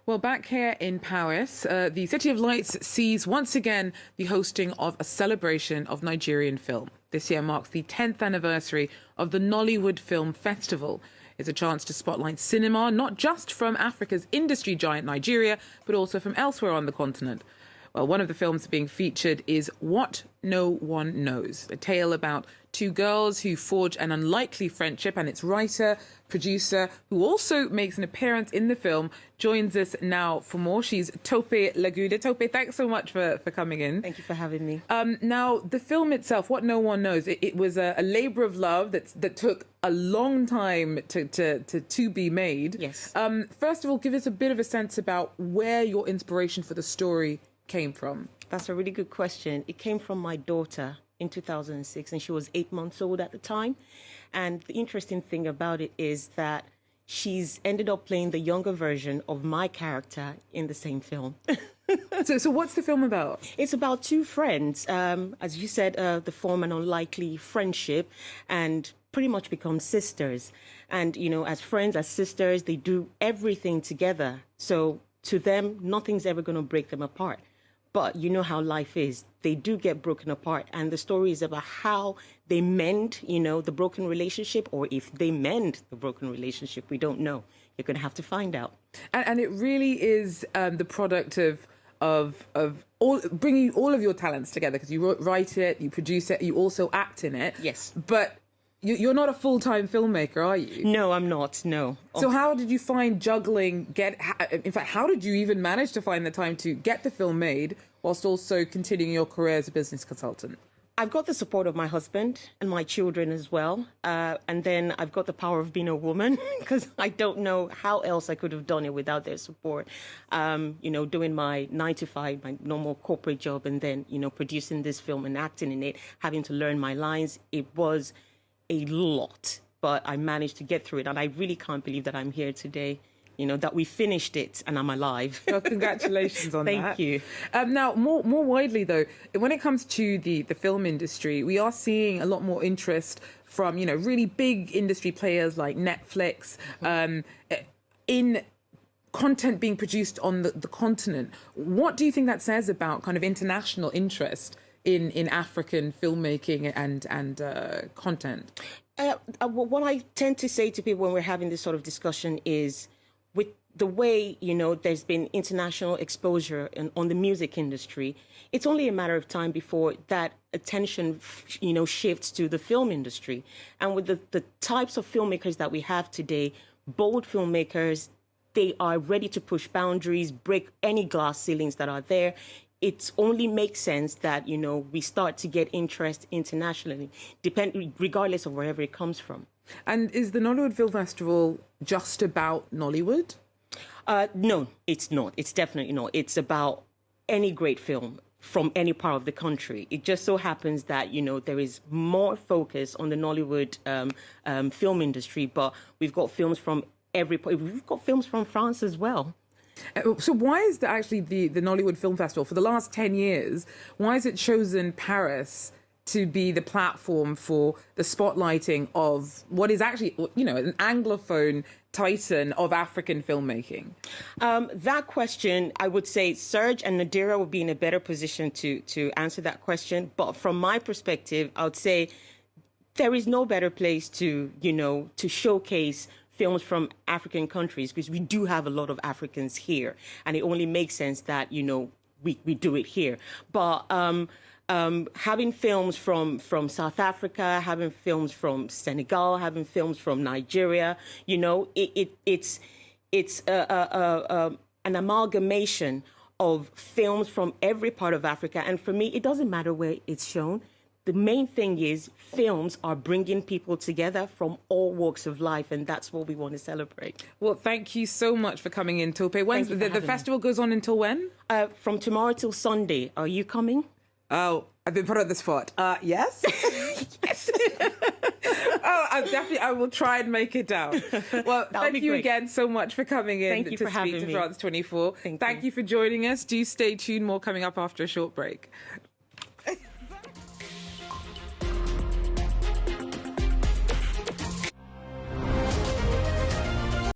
Well, back here in Paris, the City of Lights sees once again the hosting of a celebration of Nigerian film. This year marks the 10th anniversary of the Nollywood Film Festival. It's a chance to spotlight cinema, not just from Africa's industry giant Nigeria, but also from elsewhere on the continent. Well, one of the films being featured is What No One Knows, a tale about two girls who forge an unlikely friendship, and its writer, producer, who also makes an appearance in the film, joins us now for more. She's TOPE LAGUDA. TOPE, thanks so much for coming in. Thank you for having me. Now, the film itself, What No One Knows, it was a labour of love that took a long time to be made. Yes. First of all, give us a bit of a sense about where your inspiration for the story came from. That's a really good question. It came from my daughter in 2006, and she was 8 months old at the time. And the interesting thing about it is that she's ended up playing the younger version of my character in the same film. So what's the film about? It's about two friends, as you said, they form an unlikely friendship and pretty much become sisters. And, you know, as friends, as sisters, they do everything together. So to them, nothing's ever going to break them apart. But you know how life is. They do get broken apart. And the story is about how they mend, you know, the broken relationship, or if they mend the broken relationship. We don't know. You're going to have to find out. And it really is the product of bringing all of your talents together, because you write it, you produce it, you also act in it. Yes. But you're not a full-time filmmaker, are you? No, I'm not, no. So how did you find juggling, in fact, how did you even manage to find the time to get the film made whilst also continuing your career as a business consultant? I've got the support of my husband and my children as well. And then I've got the power of being a woman, because I don't know how else I could have done it without their support. You know, doing my 9 to 5, my normal corporate job, and then, you know, producing this film and acting in it, having to learn my lines. It was a lot, but I managed to get through it. And I really can't believe that I'm here today, you know, that we finished it and I'm alive. Well, congratulations on that. Thank you. Now, more widely, though, when it comes to the film industry, we are seeing a lot more interest from, you know, really big industry players like Netflix in content being produced on the continent. What do you think that says about kind of international interest in African filmmaking and content? What I tend to say to people when we're having this sort of discussion is, with the way, you know, there's been international exposure on the music industry, it's only a matter of time before that attention, you know, shifts to the film industry. And with the types of filmmakers that we have today, bold filmmakers, they are ready to push boundaries, break any glass ceilings that are there. It only makes sense that, you know, we start to get interest internationally, regardless of wherever it comes from. And is the Nollywood Film Festival just about Nollywood? No, it's not. It's definitely not. It's about any great film from any part of the country. It just so happens that, you know, there is more focus on the Nollywood film industry, but we've got films from every part. We've got films from France as well. So why is the Nollywood Film Festival, for the last 10 years, why has it chosen Paris to be the platform for the spotlighting of what is actually, you know, an Anglophone titan of African filmmaking? That question, I would say Serge and Nadira would be in a better position to answer that question. But from my perspective, I would say there is no better place to, you know, to showcase films from African countries, because we do have a lot of Africans here, and it only makes sense that, you know, we do it here. But having films from South Africa, having films from Senegal, having films from Nigeria, you know, it's an amalgamation of films from every part of Africa. And for me, it doesn't matter where it's shown. The main thing is films are bringing people together from all walks of life, and that's what we want to celebrate. Well, thank you so much for coming in, Tope. When the festival goes on until when? From tomorrow till Sunday. Are you coming? Oh, I've been put on the spot. Yes? Yes. Oh, I will try and make it down. Well, thank you again so much for coming in to speak to France 24. Thank you for joining us. Do stay tuned. More coming up after a short break.